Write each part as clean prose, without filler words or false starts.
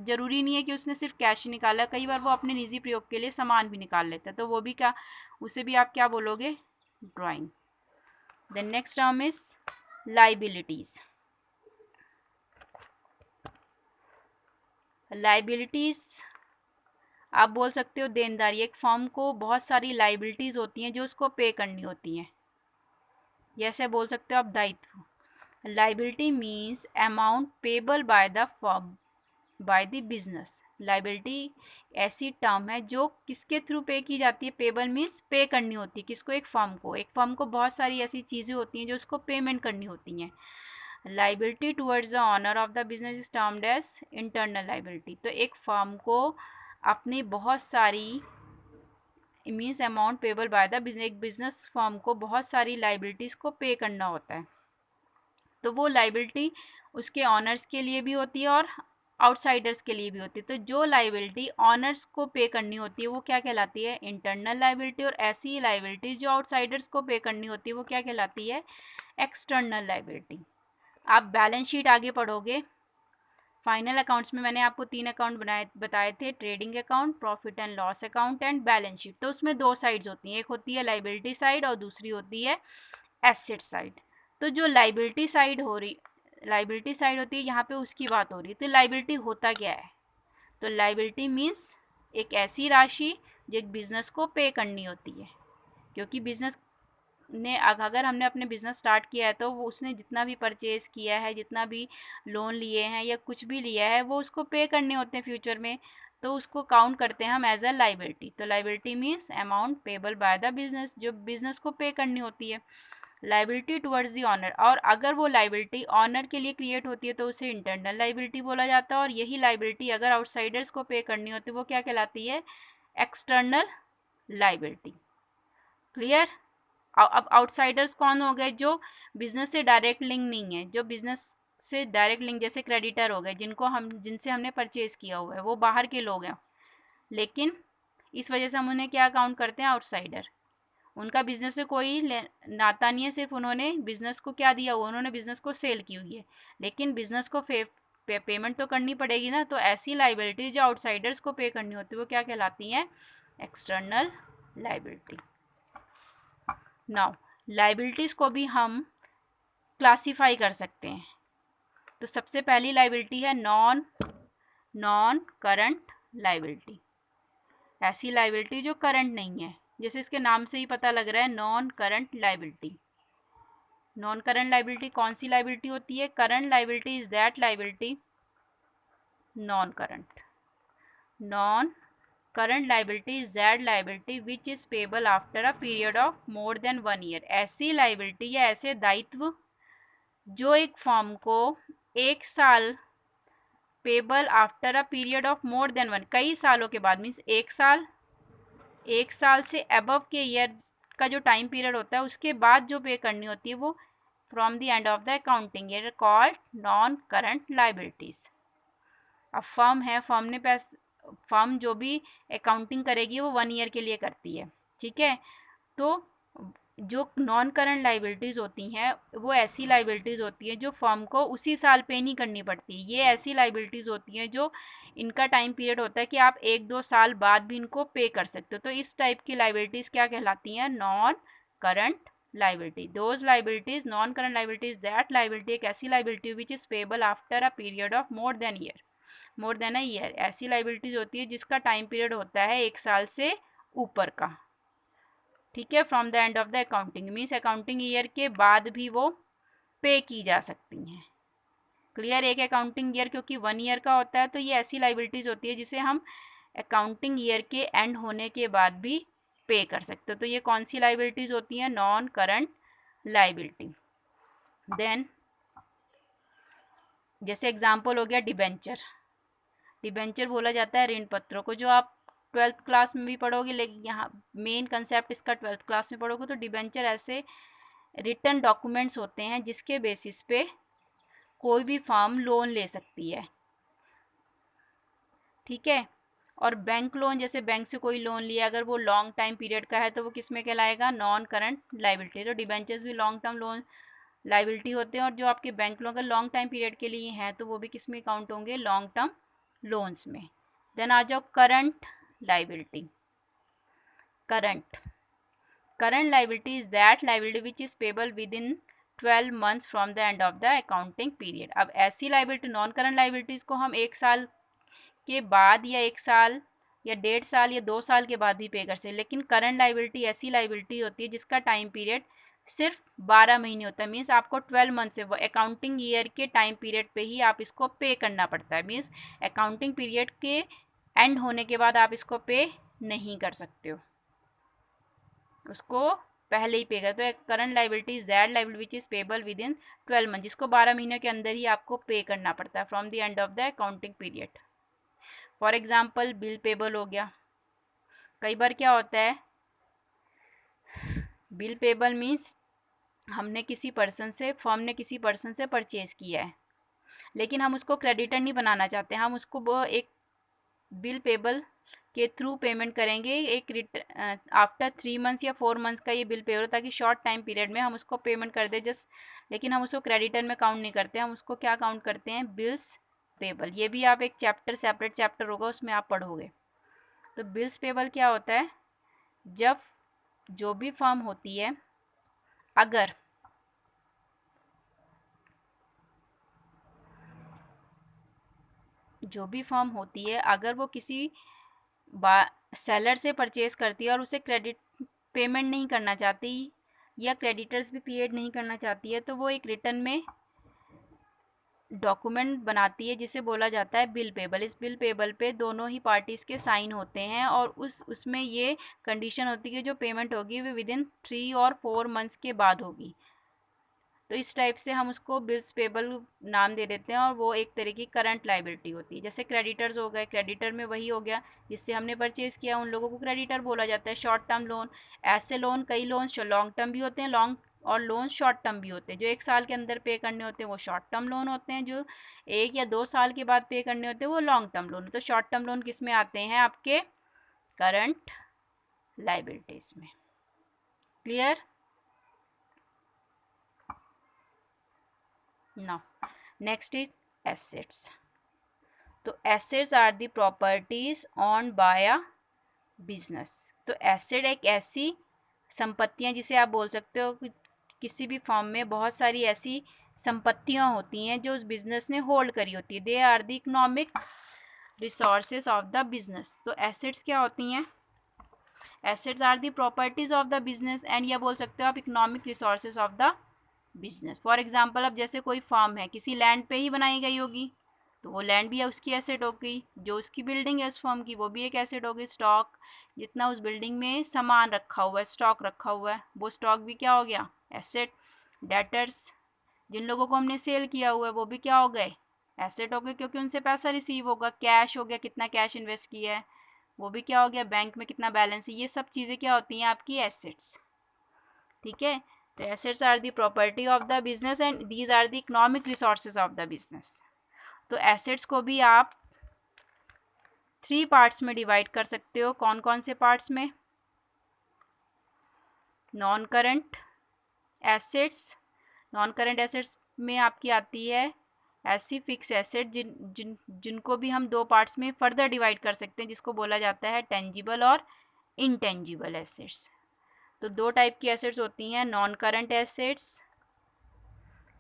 ज़रूरी नहीं है कि उसने सिर्फ कैश ही निकाला, कई बार वो अपने निजी प्रयोग के लिए सामान भी निकाल लेता है, तो वो भी क्या, उसे भी आप क्या बोलोगे, drawing. Then next term is liabilities. Liabilities आप बोल सकते हो देनदारी। एक फर्म को बहुत सारी लाइबिलिटीज होती हैं जो उसको पे करनी होती हैं, जैसे बोल सकते हो आप दायित्व। Liability means amount payable by the firm bye the business. Liability ऐसी टर्म है जो किसके थ्रू पे की जाती है, पेबल मीन्स पे करनी होती है किसको, एक फर्म को। एक फर्म को बहुत सारी ऐसी चीज़ें होती हैं जो उसको पेमेंट करनी होती हैं। Liability towards the owner of the business is termed as internal liability. तो एक फर्म को अपनी बहुत सारी means amount payable by the business, एक बिजनेस फर्म को बहुत सारी लाइबिलिटीज़ को पे करना होता है, तो वो लाइबिलिटी उसके ऑनर्स के लिए भी होती है और आउटसाइडर्स के लिए भी होती है। तो जो लाइबिलिटी ऑनर्स को पे करनी होती है वो क्या कहलाती है, इंटरनल लाइबिलिटी। और ऐसी लाइबिलिटीज जो आउटसाइडर्स को पे करनी होती है वो क्या कहलाती है, एक्सटर्नल लाइबिलिटी। आप बैलेंस शीट आगे पढ़ोगे, फाइनल अकाउंट्स में मैंने आपको 3 अकाउंट बताए थे, trading account, profit and loss account and balance sheet. तो उसमें 2 साइड्स होती हैं, एक होती है लाइबिलिटी साइड और दूसरी होती है एसेट साइड। तो जो लाइबिलिटी साइड होती है, यहाँ पे उसकी बात हो रही है। तो लाइबिलिटी होता क्या है, तो लाइबिलिटी मीन्स एक ऐसी राशि जो एक बिजनेस को पे करनी होती है, क्योंकि बिजनेस ने अगर हमने अपने बिजनेस स्टार्ट किया है तो वो उसने जितना भी परचेज किया है, जितना भी लोन लिए हैं या कुछ भी लिया है, वो उसको पे करने होते हैं फ्यूचर में, तो उसको काउंट करते हैं हम एज अ लाइबिलिटी। तो liability means amount payable by the business, जो बिजनेस को पे करनी होती है। लाइबिलिटी टुवर्ड्स दी ऑनर, और अगर वो लाइबिलिटी ऑनर के लिए क्रिएट होती है तो उसे इंटरनल लाइबिलिटी बोला जाता है। और यही लाइबिलिटी अगर आउटसाइडर्स को पे करनी होती है वो क्या कहलाती है, एक्सटर्नल लाइबिलिटी। क्लियर। अब आउटसाइडर्स कौन हो गए, जो बिजनेस से डायरेक्ट लिंक नहीं है, जो बिजनेस से डायरेक्ट लिंक, जैसे क्रेडिटर हो गए, जिनसे हमने परचेज किया हुआ है, वो बाहर के लोग हैं, लेकिन इस वजह से हम उन्हें क्या काउंट करते हैं, आउटसाइडर। उनका बिजनेस से कोई नाता नहीं है, सिर्फ उन्होंने बिजनेस को क्या दिया हुआ, उन्होंने बिजनेस को सेल की हुई है, लेकिन बिजनेस को पेमेंट तो करनी पड़ेगी ना। तो ऐसी लाइबिलिटी जो आउटसाइडर्स को पे करनी होती है वो क्या कहलाती हैं, एक्सटर्नल लाइबिलिटी। नाउ लाइबिलिटीज़ को भी हम क्लासीफाई कर सकते हैं। तो सबसे पहली लाइबिलिटी है नॉन करंट लाइबिलिटी। ऐसी लाइबिलिटी जो करंट नहीं है, जैसे इसके नाम से ही पता लग रहा है, non current liability. Non current liability कौन सी लाइबिलिटी होती है, current liability is that liability, non current current liability is that liability which is payable after a period of more than 1 year. ऐसी लाइबिलिटी या ऐसे दायित्व जो एक फर्म को 1 साल, payable after a period of more than 1, कई सालों के बाद, मीन्स 1 साल से अबव के ईयर का जो टाइम पीरियड होता है उसके बाद जो पे करनी होती है वो from the end of the accounting year called non current liabilities. अब फर्म है, फर्म जो भी अकाउंटिंग करेगी वो 1 ईयर के लिए करती है, ठीक है। तो जो नॉन करंट लाइबिलिटीज़ होती हैं वो ऐसी लाइबिलिटीज़ होती हैं जो फर्म को उसी साल पे नहीं करनी पड़ती। ये ऐसी लाइबिलिटीज़ होती हैं जो इनका टाइम पीरियड होता है कि आप 1-2 साल बाद भी इनको पे कर सकते हो। तो इस टाइप की लाइबिलिटीज़ क्या कहलाती हैं, non current liability. Those liabilities, non current liabilities, that liability, एक ऐसी liability which is payable after a period of more than a year. ऐसी लाइबिलिटीज़ होती है जिसका टाइम पीरियड होता है 1 साल से ऊपर का, ठीक है। From the end of the accounting means accounting year के बाद भी वो पे की जा सकती हैं। क्लियर। एक अकाउंटिंग ईयर क्योंकि 1 ईयर का होता है, तो ये ऐसी लाइबिलिटीज़ होती है जिसे हम अकाउंटिंग ईयर के एंड होने के बाद भी पे कर सकते हो। तो ये कौन सी लाइबिलिटीज़ होती हैं, नॉन करंट लाइबिलिटी। देन जैसे एग्जाम्पल हो गया डिबेंचर। डिबेंचर बोला जाता है ऋण पत्रों को, जो आप 12th क्लास में भी पढ़ोगे, लेकिन यहाँ मेन कंसेप्ट इसका 12th क्लास में पढ़ोगे। तो डिबेंचर ऐसे रिटर्न डॉक्यूमेंट्स होते हैं जिसके बेसिस पे कोई भी फर्म लोन ले सकती है, ठीक है। और बैंक लोन, जैसे बैंक से कोई लोन लिया, अगर वो लॉन्ग टाइम पीरियड का है तो वो किस में कहलाएगा, नॉन करंट लाइबिलिटी। तो डिबेंचर्स भी लॉन्ग टर्म लोन लाइबिलिटी होते हैं, और जो आपके बैंक लोन अगर लॉन्ग टाइम पीरियड के लिए हैं तो वो भी किस में काउंट होंगे, लॉन्ग टर्म लोन्स में। देन आ जाओ current liability. Current liability is that liability which is payable with in 12 months from the end of the accounting period. अब ऐसी लाइबिलिटी, नॉन करंट लाइबिलिटीज़ को हम 1 साल के बाद या 1 साल या 1.5 साल या 2 साल के बाद भी पे कर सकते हैं, लेकिन करंट लाइबिलिटी ऐसी लाइबिलिटी होती है जिसका टाइम पीरियड सिर्फ 12 महीने होता है। मीन्स आपको 12 मंथ से, वो अकाउंटिंग ईयर के टाइम पीरियड पे ही आप इसको पे करना पड़ता है। मीन्स अकाउंटिंग पीरियड के एंड होने के बाद आप इसको पे नहीं कर सकते हो, उसको पहले ही पे कर। तो current liability is that liability which is payable with in 12 month, जिसको 12 महीने के अंदर ही आपको पे करना पड़ता है from the end of the accounting period. For example bill payable हो गया। कई बार क्या होता है, बिल पेबल मीन्स हमने किसी पर्सन से, फर्म ने किसी पर्सन से परचेज किया है, लेकिन हम उसको क्रेडिटर नहीं बनाना चाहते, हम उसको वो एक बिल पेबल के थ्रू पेमेंट करेंगे। एक आफ्टर 3 मंथ्स या 4 मंथ्स का ये बिल पेबल, ताकि शॉर्ट टाइम पीरियड में हम उसको पेमेंट कर दें जस्ट, लेकिन हम उसको क्रेडिटर में काउंट नहीं करते, हम उसको क्या काउंट करते हैं, बिल्स पेबल। ये भी आप एक चैप्टर, सेपरेट चैप्टर होगा, उसमें आप पढ़ोगे। तो बिल्स पेबल क्या होता है, जब जो भी फर्म होती है, अगर अगर वो किसी सेलर से परचेज करती है और उसे क्रेडिट पेमेंट नहीं करना चाहती या क्रेडिटर्स भी क्रिएट नहीं करना चाहती है, तो वो एक रिटर्न में डॉक्यूमेंट बनाती है जिसे बोला जाता है बिल पेबल। इस बिल पेबल पे दोनों ही पार्टीज़ के साइन होते हैं और उसमें ये कंडीशन होती है कि जो पेमेंट होगी वो विद इन 3 और 4 मंथ्स के बाद होगी। तो इस टाइप से हम उसको बिल्स पेबल नाम दे देते हैं और वो एक तरह की करंट लाइबिलिटी होती है। जैसे क्रेडिटर्स हो गए, क्रेडिटर में वही हो गया जिससे हमने परचेज़ किया, उन लोगों को क्रेडिटर बोला जाता है। शॉर्ट टर्म लोन, ऐसे लोन, कई लोन लॉन्ग टर्म भी होते हैं, लॉन्ग और लोन शॉर्ट टर्म भी होते हैं। जो 1 साल के अंदर पे करने होते हैं वो शॉर्ट टर्म लोन होते हैं, जो 1 या 2 साल के बाद पे करने होते हैं वो लॉन्ग टर्म लोन। तो शॉर्ट टर्म लोन किस में आते हैं, आपके करंट लाइबिलिटीज़ में। Clear? Now, next is assets. तो assets are the properties owned by a business. तो asset एक ऐसी संपत्तियां जिसे आप बोल सकते हो कि किसी भी फॉर्म में बहुत सारी ऐसी संपत्तियां होती हैं जो उस बिजनेस ने होल्ड करी होती है। They are the economic resources of the business. तो एसेट्स क्या होती हैं, assets are the properties of the business and या बोल सकते हो आप economic resources of the business. For example, अब जैसे कोई फार्म है, किसी लैंड पे ही बनाई गई होगी, तो वो लैंड भी उसकी एसेट हो गई। जो उसकी बिल्डिंग है उस फर्म की, वो भी एक एसेट होगी। स्टॉक, जितना उस बिल्डिंग में सामान रखा हुआ है, स्टॉक रखा हुआ है, वो स्टॉक भी क्या हो गया, एसेट। डेटर्स, जिन लोगों को हमने सेल किया हुआ है, वो भी क्या हो गए, एसेट हो गए, क्योंकि उनसे पैसा रिसीव होगा। कैश हो गया, कितना कैश इन्वेस्ट किया है, वो भी क्या हो गया, बैंक में कितना बैलेंस है। ये सब चीज़ें क्या होती हैं, आपकी एसेट्स। ठीक है, तो assets are the property of the business and these are the economic resources of the business. तो एसेट्स को भी आप 3 पार्ट्स में डिवाइड कर सकते हो। कौन कौन से पार्ट्स में, non current assets. Non current assets में आपकी आती है ऐसी फिक्स एसेट जिनको भी हम 2 पार्ट्स में फर्दर डिवाइड कर सकते हैं, जिसको बोला जाता है टेंजिबल और इनटेंजिबल एसेट्स। तो 2 टाइप की एसेट्स होती हैं, non current assets,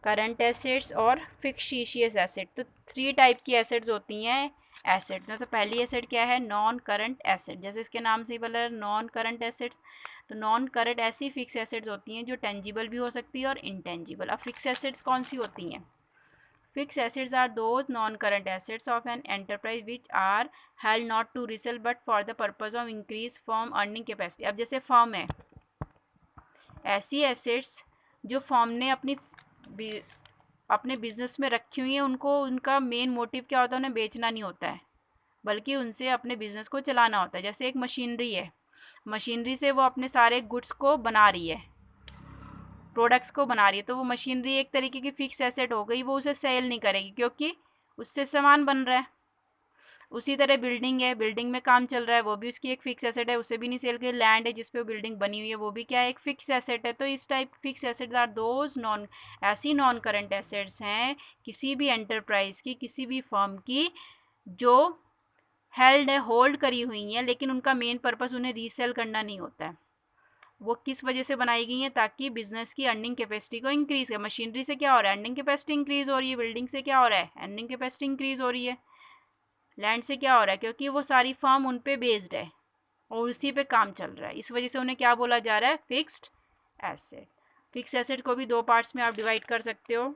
current assets और फिक्टिशियस एसेट। तो 3 टाइप की एसेट्स होती हैं एसेट में। तो पहली एसेट क्या है, नॉन करंट एसेट। जैसे इसके नाम से ही पता है, नॉन करंट एसेट्स। तो नॉन करंट ऐसी फिक्स एसेट्स होती हैं जो टेंजिबल भी हो सकती है और इनटेंजिबल। अब फिक्स एसेट्स कौन सी होती हैं, fix assets are those non current assets of an enterprise which are held not to resell but for the purpose of increase firm earning capacity. अब जैसे फर्म है, ऐसी एसेट्स जो फर्म ने अपने बिजनेस में रखी हुई है, उनको उनका मेन मोटिव क्या होता है, उन्हें बेचना नहीं होता है, बल्कि उनसे अपने बिजनेस को चलाना होता है। जैसे एक मशीनरी है, मशीनरी से वो अपने सारे गुड्स को बना रही है, प्रोडक्ट्स को बना रही है, तो वो मशीनरी एक तरीके की फिक्स एसेट हो गई, वो उसे सेल नहीं करेगी क्योंकि उससे सामान बन रहा है। उसी तरह बिल्डिंग है, बिल्डिंग में काम चल रहा है, वो भी उसकी एक फिक्स एसेट है, उसे भी नहीं सेल कर। लैंड है जिस पे बिल्डिंग बनी हुई है, वो भी क्या है, एक फिक्स एसेट है। तो इस type fix assets are those ऐसी नॉन करंट एसेट्स हैं किसी भी एंटरप्राइज की, किसी भी फर्म की, जो हेल्ड है, होल्ड करी हुई हैं, लेकिन उनका मेन पर्पस उन्हें रीसेल करना नहीं होता है। वो किस वजह से बनाई गई हैं? ताकि बिजनेस की अर्निंग कैपेसिटी को इंक्रीज करे। मशीनरी से क्या हो रहा है? अर्निंग कैपेसिटी इंक्रीज हो रही है। बिल्डिंग से क्या हो रहा है? अर्निंग कैपेसिटी इंक्रीज हो रही है। लैंड से क्या हो रहा है? क्योंकि वो सारी फर्म उन पे बेस्ड है और उसी पे काम चल रहा है, इस वजह से उन्हें क्या बोला जा रहा है? Fixed asset. फिक्स्ड एसेट को भी दो पार्ट्स में आप डिवाइड कर सकते हो।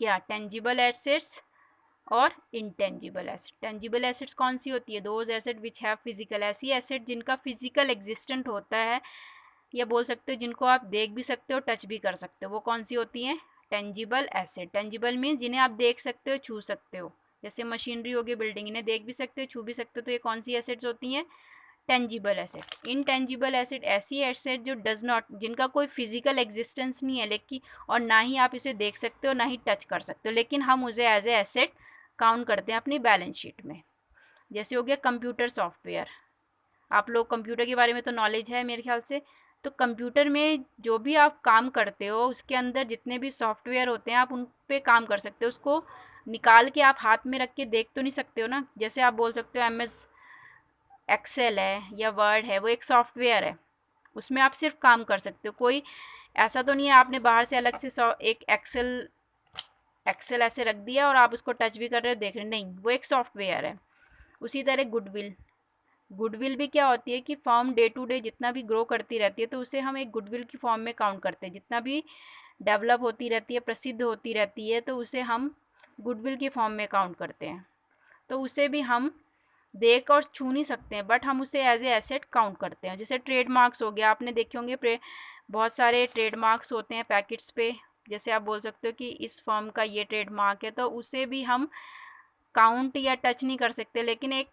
क्या? टेंजिबल एसेट्स और इंटेंजिबल एसेट। टेंजिबल एसेट्स कौन सी होती है? Those asset which have physical, ऐसी एसेट जिनका फिजिकल एग्जिस्टेंट होता है, या बोल सकते हो जिनको आप देख भी सकते हो, टच भी कर सकते हो, वो कौन सी होती हैं? Tangible asset. टेंजिबल मीन्स जिन्हें आप देख सकते हो, छू सकते हो। जैसे मशीनरी होगी, बिल्डिंग, इन्हें देख भी सकते हो, छू भी सकते हो, तो ये कौन सी एसेट्स होती हैं? Tangible asset. इनटेंजिबल एसेट ऐसी एसेट जो डज नॉट, जिनका कोई फिजिकल एग्जिस्टेंस नहीं है, लेकिन और ना ही आप इसे देख सकते हो, ना ही टच कर सकते हो, लेकिन हम उसे एज ए एसेट काउंट करते हैं अपनी बैलेंस शीट में। जैसे हो गया कंप्यूटर सॉफ्टवेयर। आप लोग कंप्यूटर के बारे में तो नॉलेज है मेरे ख्याल से। तो कंप्यूटर में जो भी आप काम करते हो, उसके अंदर जितने भी सॉफ्टवेयर होते हैं, आप उन पे काम कर सकते हो। उसको निकाल के आप हाथ में रख के देख तो नहीं सकते हो ना। जैसे आप बोल सकते हो MS एक्सेल है या वर्ड है, वो एक सॉफ्टवेयर है, उसमें आप सिर्फ काम कर सकते हो। कोई ऐसा तो नहीं है आपने बाहर से अलग से एक एक्सेल ऐसे रख दिया और आप उसको टच भी कर रहे हो, देख रहे हो, नहीं, वो एक सॉफ्टवेयर है। उसी तरह गुडविल। गुडविल भी क्या होती है कि फॉर्म डे टू डे जितना भी ग्रो करती रहती है, तो उसे हम एक गुडविल की फॉर्म में काउंट करते हैं। जितना भी डेवलप होती रहती है, प्रसिद्ध होती रहती है, तो उसे हम गुडविल की फॉर्म में काउंट करते हैं। तो उसे भी हम देख और छू नहीं सकते हैं, बट हम उसे एज ए एसेट काउंट करते हैं। जैसे ट्रेडमार्क्स हो गया, आपने देखे होंगे बहुत सारे ट्रेडमार्क्स होते हैं पैकेट्स पे। जैसे आप बोल सकते हो कि इस फर्म का ये ट्रेडमार्क है, तो उसे भी हम काउंट या टच नहीं कर सकते, लेकिन एक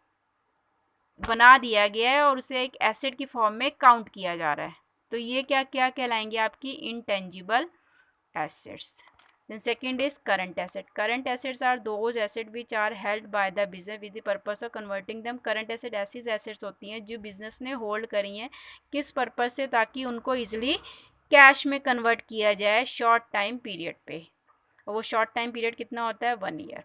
बना दिया गया है और उसे एक एसेट की फॉर्म में काउंट किया जा रहा है। तो ये क्या क्या कहलाएंगे? आपकी intangible assets. Then second is current asset. Current assets are those assets which are held by the business with the purpose of converting them. Current asset ऐसी assets होती हैं जो बिजनेस ने होल्ड करी हैं, किस पर्पस से? ताकि उनको इजिली कैश में कन्वर्ट किया जाए शॉर्ट टाइम पीरियड पे। और वो शॉर्ट टाइम पीरियड कितना होता है? 1 year.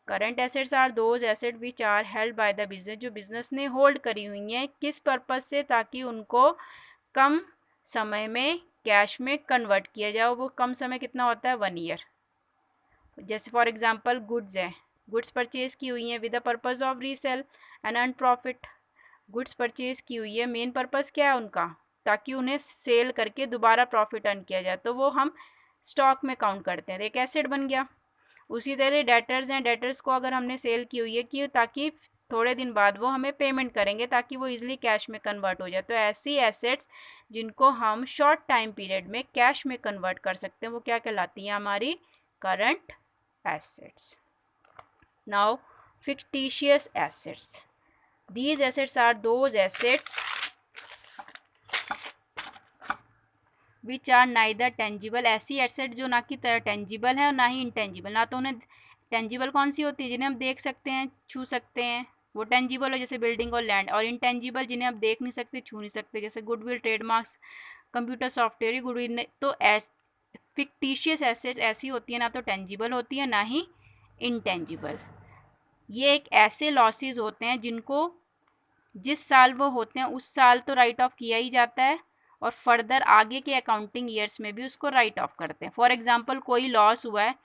Current assets are those asset which are held by the business, जो बिजनेस ने होल्ड करी हुई हैं, किस पर्पस से? ताकि उनको कम समय में कैश में कन्वर्ट किया जाए। वो कम समय कितना होता है? 1 ईयर। जैसे फॉर एग्जांपल गुड्स हैं, गुड्स परचेज की हुई हैं with the purpose of resale and earn profit. Goods purchase की हुई है, मेन पर्पस क्या है उनका? ताकि उन्हें सेल करके दोबारा प्रॉफिट अर्न किया जाए, तो वो हम स्टॉक में काउंट करते हैं, एक एसेट बन गया। उसी तरह डेटर्स हैं, डेटर्स को अगर हमने सेल की हुई है कि ताकि थोड़े दिन बाद वो हमें पेमेंट करेंगे, ताकि वो इजीली कैश में कन्वर्ट हो जाए। तो ऐसी एसेट्स जिनको हम शॉर्ट टाइम पीरियड में कैश में कन्वर्ट कर सकते हैं, वो क्या कहलाती हैं? हमारी current assets. Now fictitious assets. These assets are those assets which are neither tangible. ऐसी एसेट जो ना कि टेंजिबल है और ना ही इंटेंजिबल। ना तो उन्हें टेंजिबल कौन सी होती है? जिन्हें हम देख सकते हैं, छू सकते हैं, वो टेंजिबल हो, जैसे बिल्डिंग और लैंड। और इंटेंजिबल जिन्हें आप देख नहीं सकते, छू नहीं सकते, जैसे goodwill, trademarks, computer software. Goodwill तो फिक्टिशियस एसेट्स ऐसी होती है, ना तो टेंजिबल होती है ना ही इंटेंजिबल। ये एक ऐसे लॉसेस होते हैं जिनको जिस साल वो होते हैं उस साल तो राइट ऑफ किया ही जाता है, और फर्दर आगे के अकाउंटिंग ईयर्स में भी उसको राइट ऑफ करते हैं। फॉर एग्जांपल कोई लॉस हुआ है,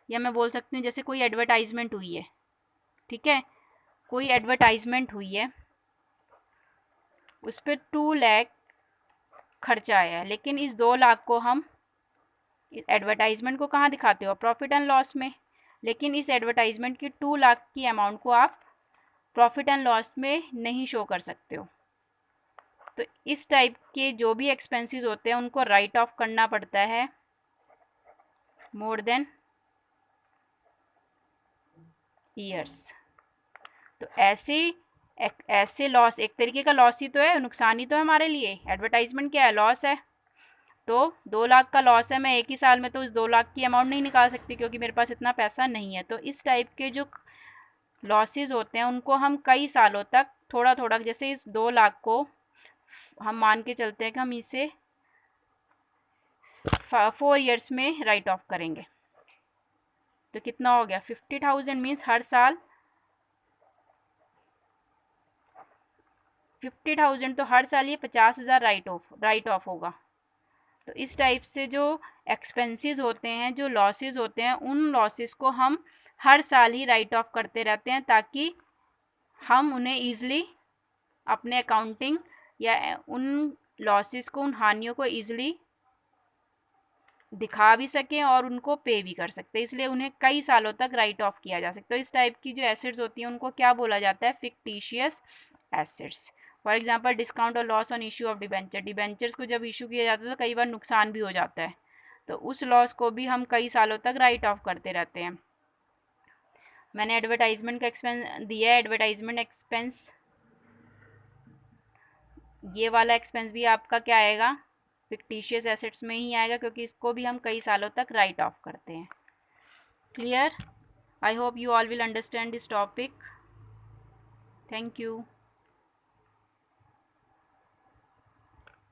या मैं बोल सकती हूँ जैसे कोई एडवर्टाइजमेंट हुई है, ठीक है, कोई एडवर्टाइजमेंट हुई है, उस पर 2 लाख खर्चा आया है, लेकिन इस 2 लाख को हम एडवर्टाइजमेंट को कहाँ दिखाते हो? प्रॉफिट एंड लॉस में। लेकिन इस एडवर्टाइजमेंट की 2 लाख की अमाउंट को आप प्रॉफिट एंड लॉस में नहीं शो कर सकते हो। तो इस टाइप के जो भी एक्सपेंसेस होते हैं उनको राइट ऑफ करना पड़ता है मोर देन ईयर्स। तो ऐसे लॉस एक तरीके का लॉस ही तो है, नुकसान ही तो है हमारे लिए। एडवर्टाइजमेंट क्या है? लॉस है। तो 2 लाख का लॉस है, मैं एक ही साल में तो इस 2 लाख की अमाउंट नहीं निकाल सकती, क्योंकि मेरे पास इतना पैसा नहीं है। तो इस टाइप के जो लॉसेस होते हैं उनको हम कई सालों तक थोड़ा थोड़ा, जैसे इस 2 लाख को हम मान के चलते हैं कि हम इसे 4 ईयर्स में राइट ऑफ करेंगे, तो कितना हो गया? 50,000 मीन्स हर साल 50,000 तो हर साल ये 50,000 राइट ऑफ होगा। तो इस टाइप से जो एक्सपेंसेस होते हैं, जो लॉसेस होते हैं, उन लॉसेस को हम हर साल ही राइट ऑफ करते रहते हैं ताकि हम उन्हें ईज़िली अपने अकाउंटिंग या उन लॉसेस को, उन हानियों को ईज़िली दिखा भी सकें और उनको पे भी कर सकते हैं। इसलिए उन्हें कई सालों तक राइट ऑफ किया जा सकता है। तो इस टाइप की जो एसेट्स होती हैं उनको क्या बोला जाता है? Fictitious assets. For example discount और loss on issue of debenture. Debentures को जब इशू किया जाता है तो कई बार नुकसान भी हो जाता है, तो उस लॉस को भी हम कई सालों तक राइट ऑफ करते रहते हैं। मैंने एडवर्टाइजमेंट का एक्सपेंस दिया है, एडवर्टाइजमेंट एक्सपेंस, ये वाला एक्सपेंस भी आपका क्या आएगा? फिक्टिशियस एसेट्स में ही आएगा, क्योंकि इसको भी हम कई सालों तक राइट ऑफ करते हैं। Clear? I hope you all will understand this topic. Thank you.